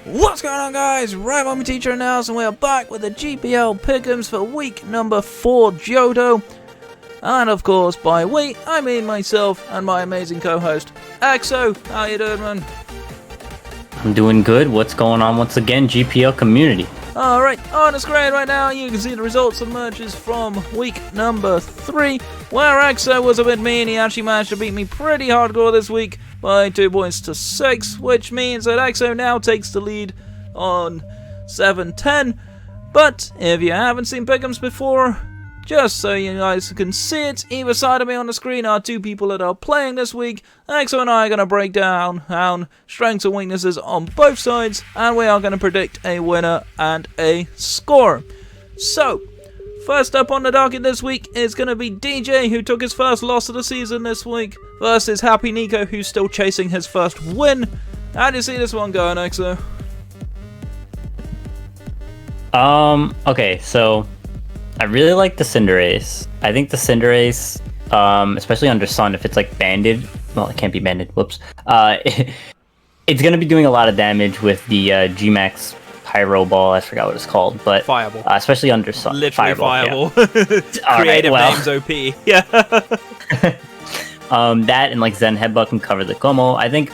What's going on, guys? Right, I'm Teacher now, and we are back with the GPL Pickems for week number 4 Johto. And of course, by we, I mean myself and my amazing co-host, Exo. How you doing, man? I'm doing good. What's going on once again, GPL community? Alright, on the screen right now, you can see the results of merges from week number 3, where Exo was a bit mean. He actually managed to beat me pretty hardcore this week by 2 points to 6, which means that Exo now takes the lead on 7-10. But if you haven't seen Pickems before, just so you guys can see it, either side of me on the screen are 2 people that are playing this week. Exo and I are going to break down strengths and weaknesses on both sides, and we are going to predict a winner and a score. So, first up on the docket this week is going to be DJ, who took his first loss of the season this week, versus Happy Nico, who's still chasing his first win. How do you see this one going, Exo? Okay, so I really like the Cinderace. I think the Cinderace, especially under Sun, if it's like banded, well, it can't be banded, whoops. It's going to be doing a lot of damage with the G-Max Pyro Ball, I forgot what it's called, but Fireball. Especially under Sun. Literally Fireball. Yeah. Creative names OP. Yeah. That and like Zen Headbutt can cover the Como. I think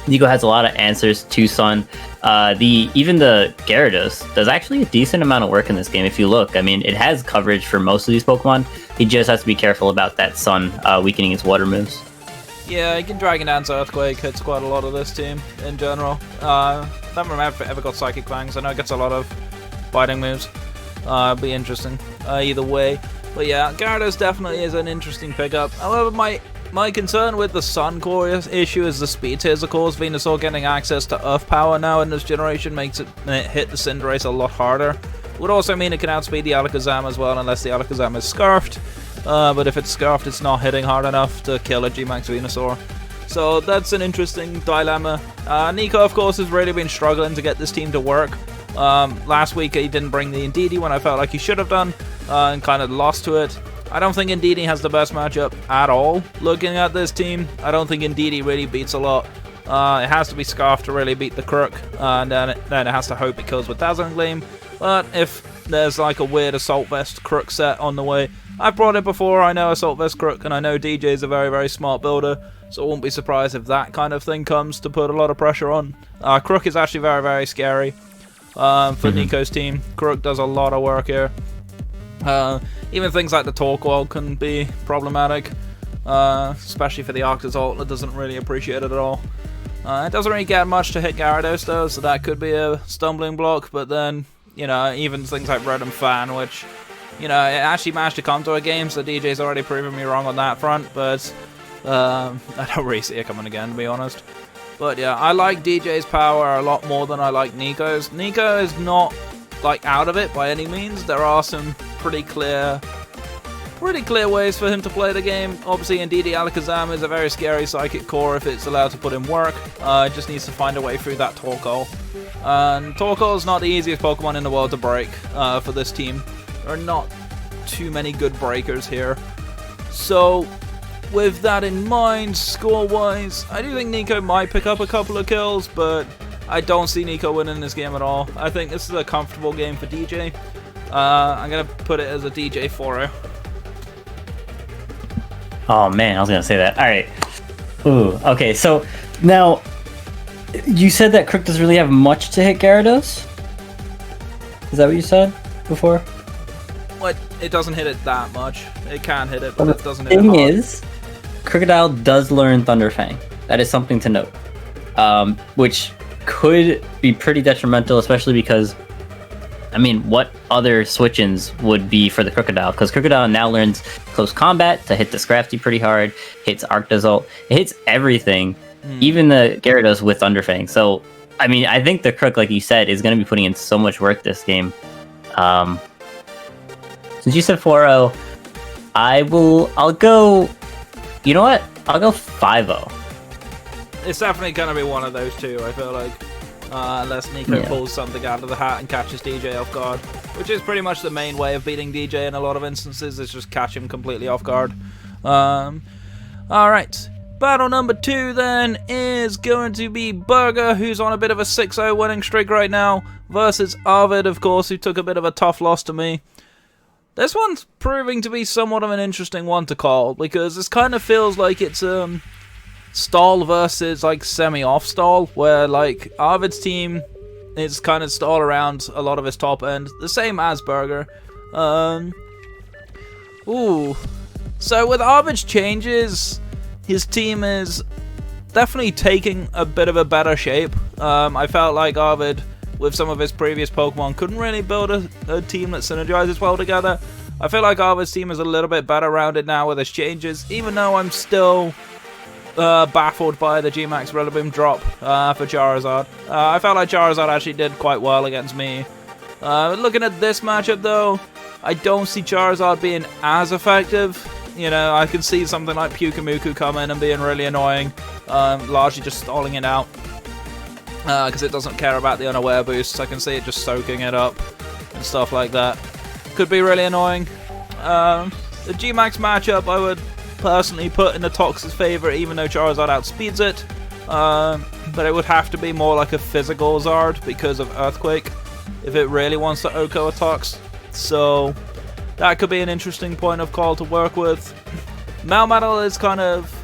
Nico has a lot of answers to Sun. Even the Gyarados does actually a decent amount of work in this game if you look. I mean, it has coverage for most of these Pokemon. He just has to be careful about that Sun weakening his water moves. Yeah, he can Dragon Dance Earthquake, hits quite a lot of this team in general. I don't remember if it ever got Psychic Fangs. I know it gets a lot of biting moves. Be interesting either way. But yeah, Gyarados definitely is an interesting pickup. However, my concern with the Sun Core issue is the speed tiers, of course. Venusaur getting access to Earth Power now in this generation makes it hit the Cinderace a lot harder. Would also mean it can outspeed the Alakazam as well, unless the Alakazam is Scarfed. But if it's Scarfed, it's not hitting hard enough to kill a G-Max Venusaur. So that's an interesting dilemma. Nico, of course, has really been struggling to get this team to work. Last week he didn't bring the Indeedee when I felt like he should have done, and kind of lost to it. I don't think Indeedee has the best matchup at all. Looking at this team, I don't think Indeedee really beats a lot. It has to be Scarf to really beat the Crook, and then it has to hope it kills with Dazzling Gleam. But if there's like a weird Assault Vest Crook set on the way, I've brought it before, I know Assault Vest Crook, and I know DJ is a very, very smart builder, so I won't be surprised if that kind of thing comes to put a lot of pressure on. Crook is actually very, very scary for Nico's team. Crook does a lot of work here. Even things like the Torkoal can be problematic, especially for the Arctis ult. It doesn't really appreciate it at all. It doesn't really get much to hit Gyarados though, so that could be a stumbling block, but then, you know, even things like Red and Fan, which, you know, it actually managed to come to a game, so DJ's already proven me wrong on that front, but I don't really see it coming again, to be honest. But yeah, I like DJ's power a lot more than I like Nico's. Nico is not, like, out of it by any means. There are some pretty clear ways for him to play the game. Obviously, Indeedee Alakazam is a very scary Psychic Core if it's allowed to put in work. It just needs to find a way through that Torkoal. And Torkoal is not the easiest Pokemon in the world to break for this team. There are not too many good breakers here. So, with that in mind, score-wise, I do think Nico might pick up a couple of kills, but I don't see Nico winning this game at all. I think this is a comfortable game for DJ. I'm going to put it as a DJ 4-0. Oh man, I was going to say that. Alright. Ooh, okay, so now, you said that Crook doesn't really have much to hit Gyarados? Is that what you said before? What? It doesn't hit it that much. It can hit it, but it doesn't hit it hard. The thing is, Crocodile does learn Thunderfang. That is something to note. Which could be pretty detrimental, especially because, I mean, what other switch-ins would be for the Crocodile? Because Crocodile now learns Close Combat to hit the Scrafty pretty hard, hits Arctis ult, it hits everything, even the Gyarados with Thunderfang. So, I mean, I think the Crook, like you said, is going to be putting in so much work this game. Since you said 4-0, I'll go, you know what? I'll go 5-0. It's definitely going to be one of those two, I feel like. Unless Nico pulls something out of the hat and catches DJ off guard. Which is pretty much the main way of beating DJ in a lot of instances, is just catch him completely off guard. Alright. Battle number 2 then is going to be Burger, who's on a bit of a 6-0 winning streak right now, versus Arvid, of course, who took a bit of a tough loss to me. This one's proving to be somewhat of an interesting one to call, because this kind of feels like it's stall versus like semi-off stall, where like Arvid's team is kind of stall around a lot of his top end, the same as Burger. So with Arvid's changes, his team is definitely taking a bit of a better shape. I felt like Arvid, with some of his previous Pokemon, couldn't really build a team that synergizes well together. I feel like Arvid's team is a little bit better rounded now with his changes, even though I'm still baffled by the G-Max Rillaboom drop for Charizard. I felt like Charizard actually did quite well against me. Looking at this matchup though, I don't see Charizard being as effective. You know, I can see something like Pyukumuku come in and being really annoying, largely just stalling it out, because it doesn't care about the unaware boosts. I can see it just soaking it up and stuff like that. Could be really annoying. The G-Max matchup I would personally put in the Tox's favor, even though Charizard outspeeds it, but it would have to be more like a physical Zard because of Earthquake if it really wants to OHKO a Tox. So that could be an interesting point of call to work with. Melmetal is kind of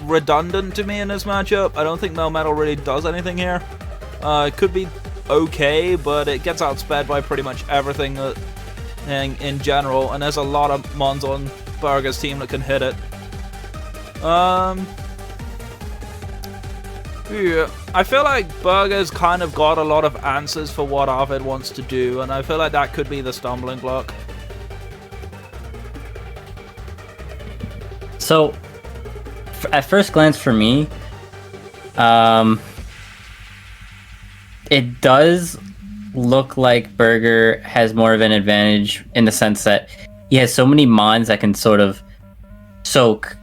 redundant to me in this matchup. I don't think Melmetal really does anything here. It could be okay, but it gets outsped by pretty much everything in general, and there's a lot of mons on Burger's team that can hit it. Yeah, I feel like Burger's kind of got a lot of answers for what Arvid wants to do, and I feel like that could be the stumbling block. So, at first glance for me, it does look like Burger has more of an advantage in the sense that he has so many mons that can sort of soak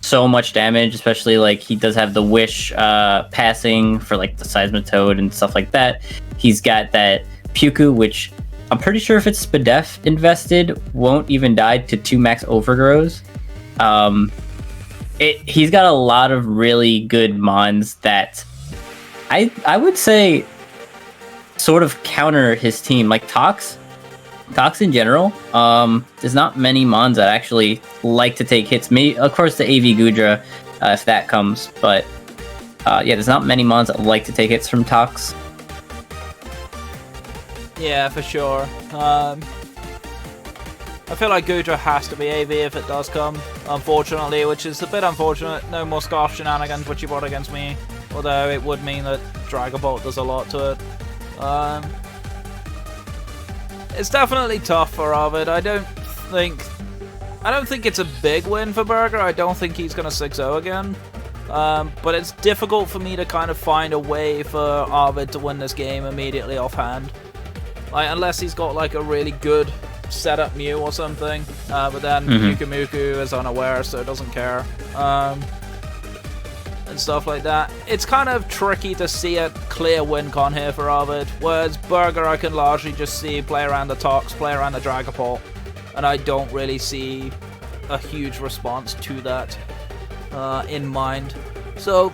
so much damage, especially like he does have the Wish passing for like the Seismitoad and stuff like that. He's got that Puku, which I'm pretty sure if it's Spadef invested, won't even die to 2 max overgrows. He's got a lot of really good mons that I would say sort of counter his team. Like Tox in general, there's not many mons that actually like to take hits. Maybe, of course, the AV Gudra, if that comes, but yeah, there's not many mons that like to take hits from Tox. Yeah, for sure. I feel like Gudra has to be AV if it does come, unfortunately, which is a bit unfortunate. No more Scarf shenanigans, which you brought against me, although it would mean that Dragon Bolt does a lot to it. It's definitely tough for Arvid. I don't think it's a big win for Burger. I don't think he's gonna 6-0 again. But it's difficult for me to kind of find a way for Arvid to win this game immediately offhand. Like, unless he's got like a really good setup Mew or something. But then Pyukumuku is unaware, so it doesn't care. And stuff like that. It's kind of tricky to see a clear win con here for Arvid, whereas Burger I can largely just see play around the Tox, play around the Dragapult, and I don't really see a huge response to that in mind. So,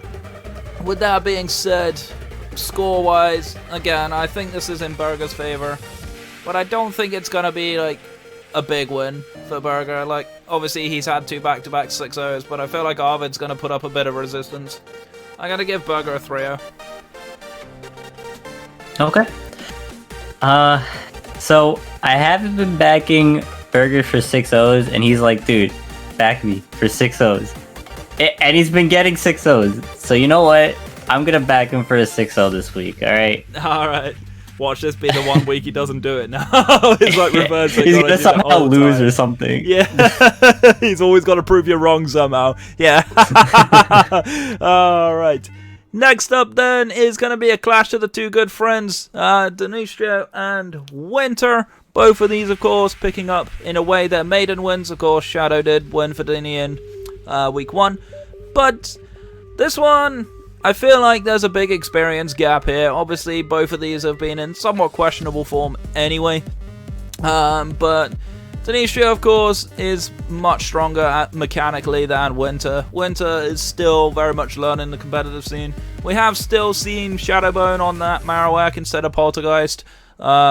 with that being said, score-wise, again, I think this is in Burger's favor, but I don't think it's going to be like a big win for Burger. Like, obviously he's had 2 back-to-back 6-0s, but I feel like Arvid's going to put up a bit of resistance. I'm going to give Burger a 3-0. Okay. So I haven't been backing Burger for 6-0s, and he's like, dude, back me for 6-0s. And he's been getting 6-0s. So you know what? I'm going to back him for a 6-0 this week, alright? Alright. Watch this be the 1 week he doesn't do it now. It's like reverse. He's going to somehow lose or something. Yeah. He's always got to prove you wrong somehow. Yeah. Alright. Next up then is going to be a clash of the 2 good friends, Denustrio and Winter. Both of these, of course, picking up in a way their maiden wins. Of course, Shadow did win for Dinian week 1. But this one, I feel like there's a big experience gap here. Obviously, both of these have been in somewhat questionable form anyway. But Denistria, of course, is much stronger mechanically than Winter. Winter is still very much learning the competitive scene. We have still seen Shadowbone on that Marowak instead of Poltergeist,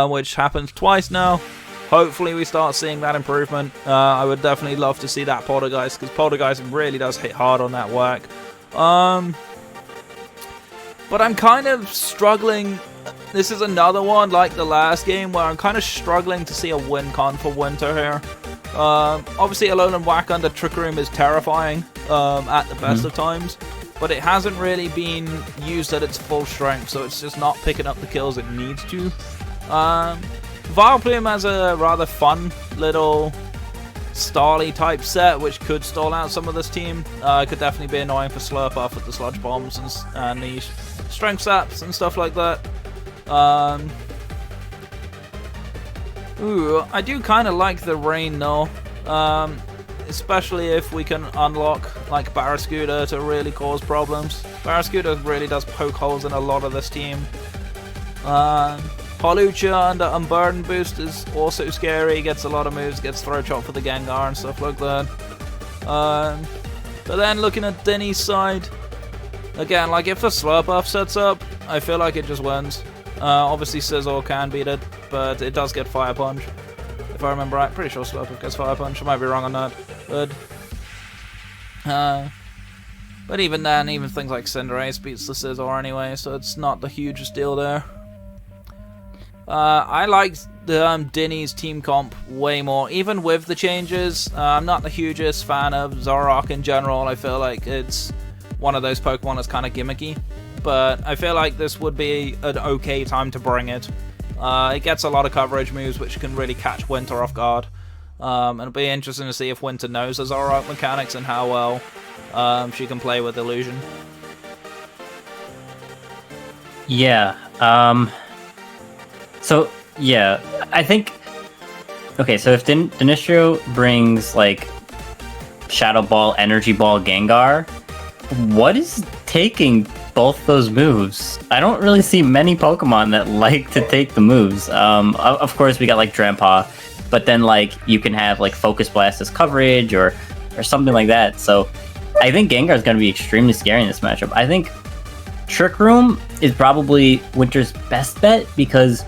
which happens twice now. Hopefully we start seeing that improvement. I would definitely love to see that Poltergeist, because Poltergeist really does hit hard on that work. But I'm kind of struggling. This is another one like the last game where I'm kind of struggling to see a win con for Winter here. Obviously Alolan Whack under Trick Room is terrifying at the best of times, but it hasn't really been used at its full strength, so it's just not picking up the kills it needs to. Vileplume has a rather fun little Starly type set, which could stall out some of this team. It could definitely be annoying for Slurpuff with the Sludge Bombs and the Strength Saps and stuff like that. I do kind of like the Rain though, especially if we can unlock like Barrascuda to really cause problems. Barrascuda really does poke holes in a lot of this team. Hawlucha under Unburden boost is also scary, gets a lot of moves, gets Throw Chop for the Gengar and stuff like that. But then looking at Denny's side, again, like if the Slurpuff sets up, I feel like it just wins. Obviously Scizor can beat it, but it does get Fire Punch. If I remember right, pretty sure Slurpuff gets Fire Punch. I might be wrong on that. But even then, even things like Cinderace beats the Scizor anyway, so it's not the hugest deal there. I like the Dinny's team comp way more, even with the changes. I'm not the hugest fan of Zoroark in general. I feel like it's one of those Pokemon that's kind of gimmicky, but I feel like this would be an okay time to bring it. It gets a lot of coverage moves which can really catch Winter off guard. And it'll be interesting to see if Winter knows the Zoroark mechanics and how well she can play with Illusion. Yeah, so, yeah, I think... Okay, so if Dinistrio brings, like, Shadow Ball, Energy Ball, Gengar, what is taking both those moves? I don't really see many Pokemon that like to take the moves. Of course, we got, like, Drampa, but then, like, you can have, like, Focus Blast as coverage or something like that. So, I think Gengar is going to be extremely scary in this matchup. I think Trick Room is probably Winter's best bet because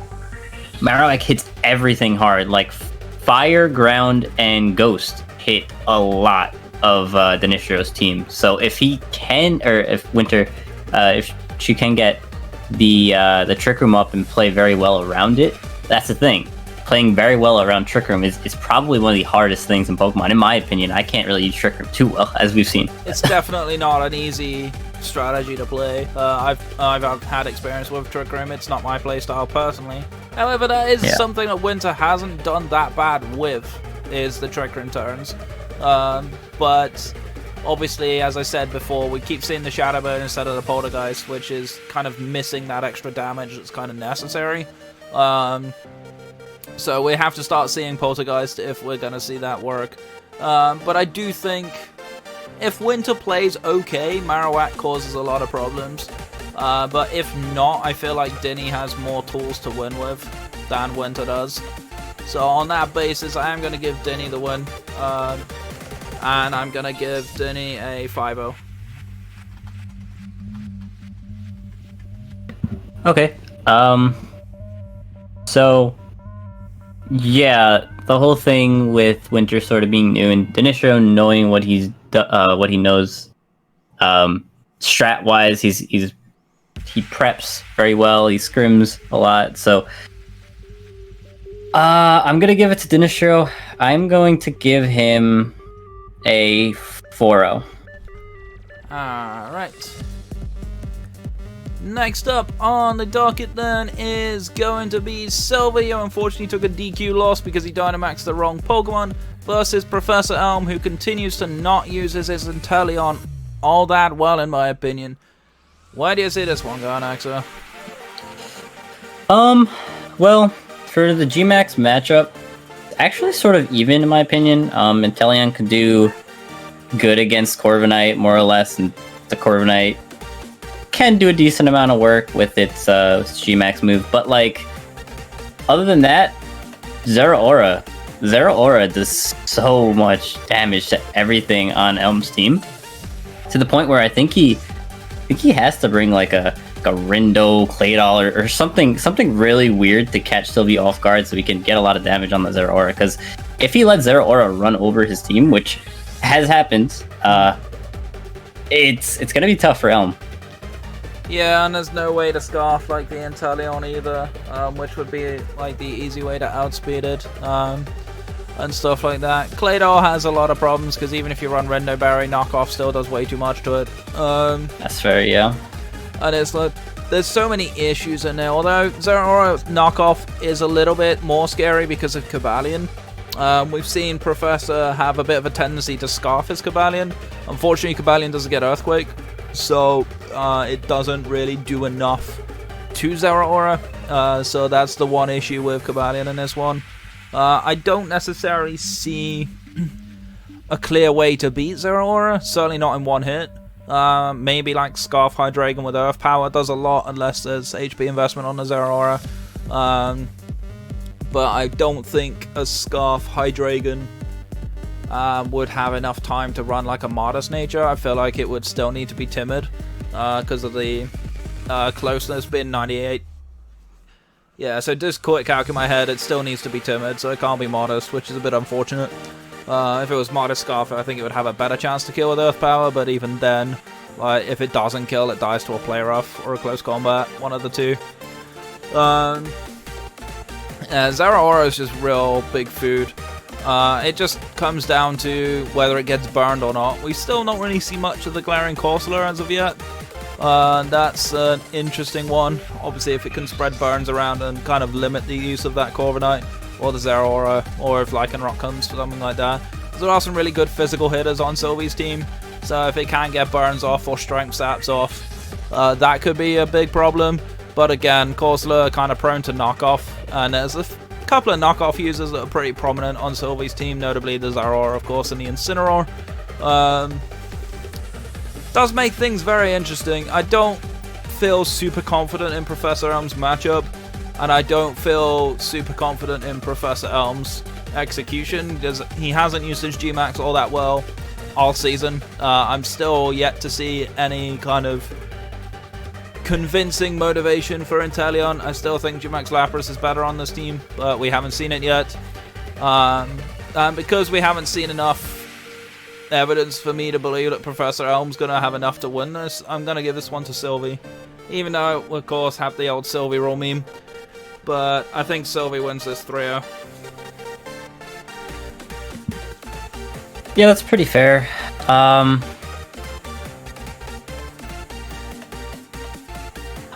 Marowak hits everything hard, like Fire, Ground, and Ghost hit a lot of Dinistrio's team. So if he can, or if Winter, if she can get the Trick Room up and play very well around it, that's the thing. Playing very well around Trick Room is probably one of the hardest things in Pokemon, in my opinion. I can't really use Trick Room too well, as we've seen. It's definitely not an easy strategy to play. I've had experience with Trick Room. It's not my playstyle personally. However, that is something that Winter hasn't done that bad with, is the Trick Room turns. But obviously, as I said before, we keep seeing the Shadow Bone instead of the Poltergeist, which is kind of missing that extra damage that's kind of necessary. So we have to start seeing Poltergeist if we're going to see that work. But I do think if Winter plays okay, Marowak causes a lot of problems. But if not, I feel like Dinny has more tools to win with than Winter does. So on that basis, I am going to give Dinny the win. And I'm going to give Dinny a 5-0. Okay. So, yeah, the whole thing with Winter sort of being new and Dinistrio knowing what he knows, strat-wise, he preps very well. He scrims a lot. So, I'm gonna give it to Dinistrio. I'm going to give him a 4-0. Alright. Next up on the docket then is going to be Sylvie, who unfortunately took a DQ loss because he Dynamaxed the wrong Pokemon, versus Professor Elm, who continues to not use his Inteleon all that well, in my opinion. Why do you see this one going, Axel? Well, for the G-Max matchup, actually sort of even, in my opinion. Inteleon can do good against Corviknight, more or less, and the Corviknight can do a decent amount of work with its G-Max move, but like, other than that, Zeraora Zero Aura does so much damage to everything on Elm's team, to the point where I think he has to bring like a Rindo, Claydol, or something really weird to catch Sylvie off guard so he can get a lot of damage on the Zero Aura. Because if he lets Zero Aura run over his team, which has happened, it's gonna be tough for Elm. Yeah, and there's no way to scarf like the Inteleon either, which would be like the easy way to outspeed it, and stuff like that. Claydol has a lot of problems because even if you run Rendo Berry, knockoff still does way too much to it. That's fair, yeah. And it's like, there's so many issues in there, although Zero Aura knockoff is a little bit more scary because of Cobalion. We've seen Professor have a bit of a tendency to scarf his Cobalion. Unfortunately, Cobalion doesn't get Earthquake, so it doesn't really do enough to Zero Aura. So that's the one issue with Cobalion in this one. I don't necessarily see a clear way to beat Zero Aura, certainly not in one hit. Maybe like Scarf Hydreigon with Earth Power does a lot unless there's HP investment on the Zero Aura. But I don't think a Scarf Hydreigon would have enough time to run like a Modest Nature. I feel like it would still need to be Timid because of the closeness being 98. Yeah, so just quick calc in my head, it still needs to be Timid, so it can't be Modest, which is a bit unfortunate. If it was Modest Scarf, I think it would have a better chance to kill with Earth Power, but even then, like, if it doesn't kill, it dies to a Play Rough or a Close Combat, one of the two. Zero Aura is just real big food. It just comes down to whether it gets burned or not. We still don't really see much of the Glaring Corsola as of yet. That's an interesting one. Obviously, if it can spread burns around and kind of limit the use of that Corviknight, or the Zero Aura, or if Lycanroc comes for something like that. There are some really good physical hitters on Sylvie's team, so if it can get burns off or strength saps off, that could be a big problem. But again, Corsola are kind of prone to knockoff, and there's a couple of knockoff users that are pretty prominent on Sylvie's team, notably the Zero Aura, of course, and the Incineroar. Does make things very interesting. I don't feel super confident in Professor Elm's matchup, and I don't feel super confident in Professor Elm's execution because he hasn't used his G-Max all that well all season. I'm still yet to see any kind of convincing motivation for Inteleon. I still think G-Max Lapras is better on this team, but we haven't seen it yet. And because we haven't seen enough evidence for me to believe that Professor Elm's going to have enough to win this, I'm going to give this one to Sylvie. Even though, of course, have the old Sylvie roll meme. But I think Sylvie wins this 3-0. Yeah, that's pretty fair.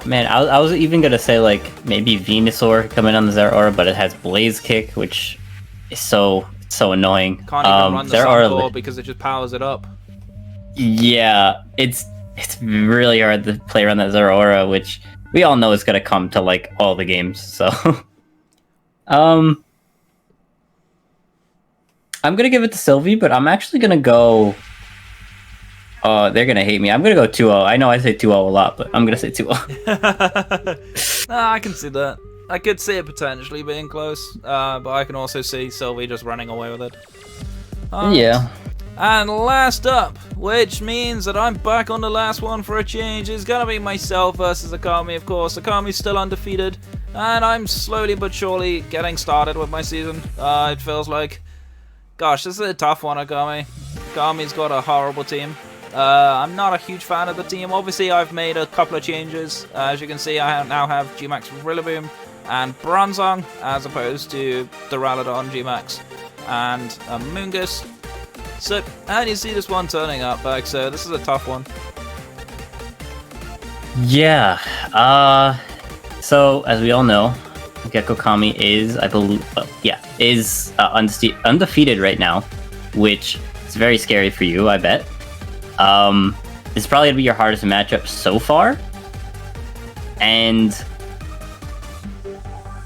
Man, I was even gonna say like maybe Venusaur coming on the Zero Aura, but it has Blaze Kick, which is so annoying. Can't even run the Sun because it just powers it up. Yeah, it's really hard to play around that Zero Aura, which we all know is gonna come to like all the games. So, I'm gonna give it to Sylvie, but I'm actually gonna go. Oh, they're gonna hate me. I'm gonna go 2-0. I know I say 2-0 a lot, but I'm gonna say 2-0. I can see that. I could see it potentially being close, but I can also see Sylvie just running away with it. Yeah. And last up, which means that I'm back on the last one for a change, is gonna be myself versus Akami, of course. Akami's still undefeated, and I'm slowly but surely getting started with my season. It feels like, gosh, this is a tough one, Akami. Akami's got a horrible team. I'm not a huge fan of the team. Obviously, I've made a couple of changes. As you can see, I now have G-Max Rillaboom and Bronzong, as opposed to Duraludon, G-Max, and Moongus. So, and you see this one turning up back, so this is a tough one. Yeah. So, as we all know, Gecko Kami is, I believe, undefeated right now, which is very scary for you, I bet. It's probably gonna be your hardest matchup so far, and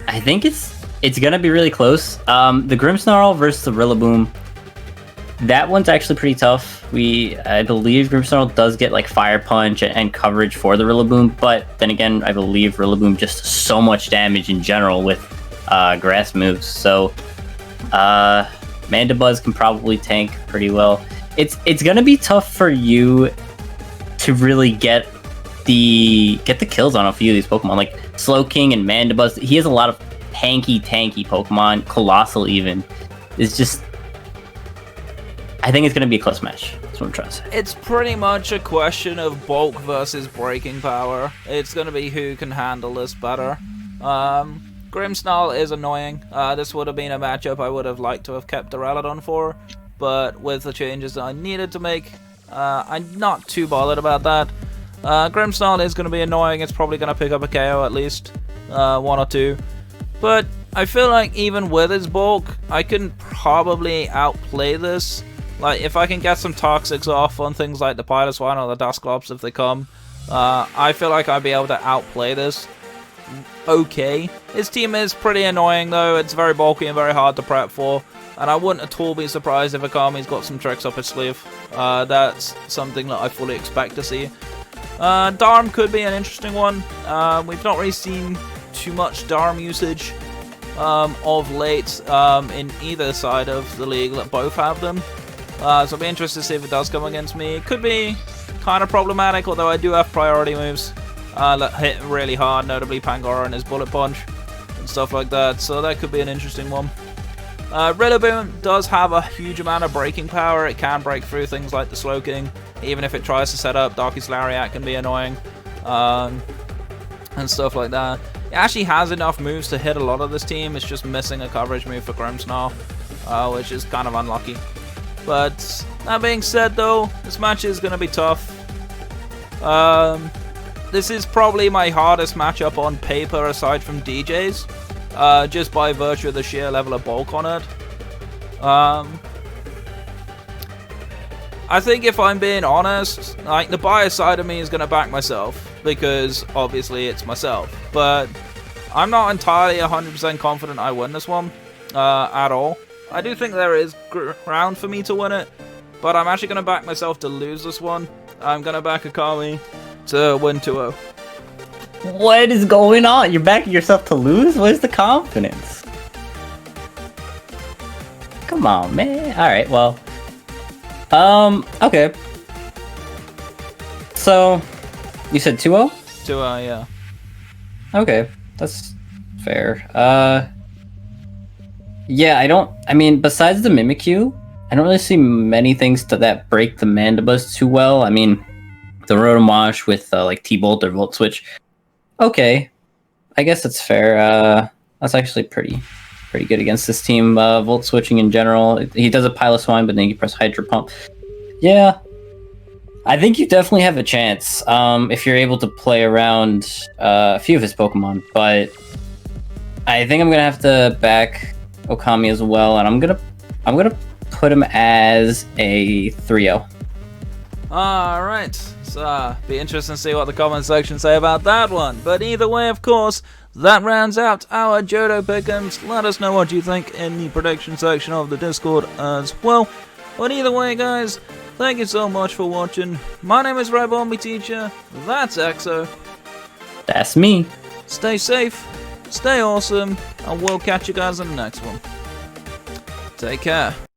I think it's gonna be really close. The Grimmsnarl versus the Rillaboom, that one's actually pretty tough. I believe Grimmsnarl does get like Fire Punch and coverage for the Rillaboom, but then again, I believe Rillaboom just so much damage in general with grass moves. So Mandibuzz can probably tank pretty well. It's gonna be tough for you to really get the kills on a few of these Pokemon, like Slowking and Mandibuzz. He has a lot of tanky Pokemon. Colossal even. It's just, I think it's gonna be a close match. That's what I'm trying to say. It's pretty much a question of bulk versus breaking power. It's gonna be who can handle this better. Grimmsnarl is annoying. This would have been a matchup I would have liked to have kept Duraludon for, but with the changes that I needed to make, I'm not too bothered about that. Grimmsnarl is going to be annoying. It's probably going to pick up a KO at least, 1 or 2. But I feel like even with its bulk, I can probably outplay this. Like, if I can get some Toxics off on things like the Piloswine or the Dusclops if they come, I feel like I'd be able to outplay this. Okay. His team is pretty annoying though. It's very bulky and very hard to prep for. And I wouldn't at all be surprised if Akami's got some tricks up his sleeve. That's something that I fully expect to see. Darm could be an interesting one. We've not really seen too much Darm usage of late in either side of the league. Both have them. So I'll be interested to see if it does come against me. It could be kind of problematic, although I do have priority moves that hit really hard, notably Pangoro and his Bullet Punch and stuff like that. So that could be an interesting one. Rillaboom does have a huge amount of breaking power. It can break through things like the Slowking. Even if it tries to set up, Darkest Lariat can be annoying. And stuff like that. It actually has enough moves to hit a lot of this team. It's just missing a coverage move for Grimmsnarl, which is kind of unlucky. But that being said though, this match is going to be tough. This is probably my hardest matchup on paper aside from DJ's. Just by virtue of the sheer level of bulk on it. I think if I'm being honest, like, the bias side of me is going to back myself, because obviously it's myself. But I'm not entirely 100% confident I win this one at all. I do think there is ground for me to win it, but I'm actually going to back myself to lose this one. I'm going to back Akami to win 2-0. What is going on? You're backing yourself to lose? Where's the confidence? Come on, man. Alright, well. Okay. So, you said 2-0? 2-0, yeah. Okay, that's fair. Yeah, I mean, besides the Mimikyu, I don't really see many things that break the Mandibuzz too well. I mean, the Rotom Wash with, like, T-Bolt or Volt Switch. Okay, I guess that's fair. That's actually pretty good against this team. Volt switching in general. He does a Piloswine, but then you press Hydro Pump. Yeah, I think you definitely have a chance if you're able to play around a few of his Pokemon. But I think I'm gonna have to back Akami as well, and I'm gonna put him as a 3-0. Alright, so be interesting to see what the comment section say about that one. But either way, of course, that rounds out our Johto Pickems. Let us know what you think in the prediction section of the Discord as well. But either way, guys, thank you so much for watching. My name is Rebombi Teacher, that's Exo. That's me. Stay safe, stay awesome, and we'll catch you guys in the next one. Take care.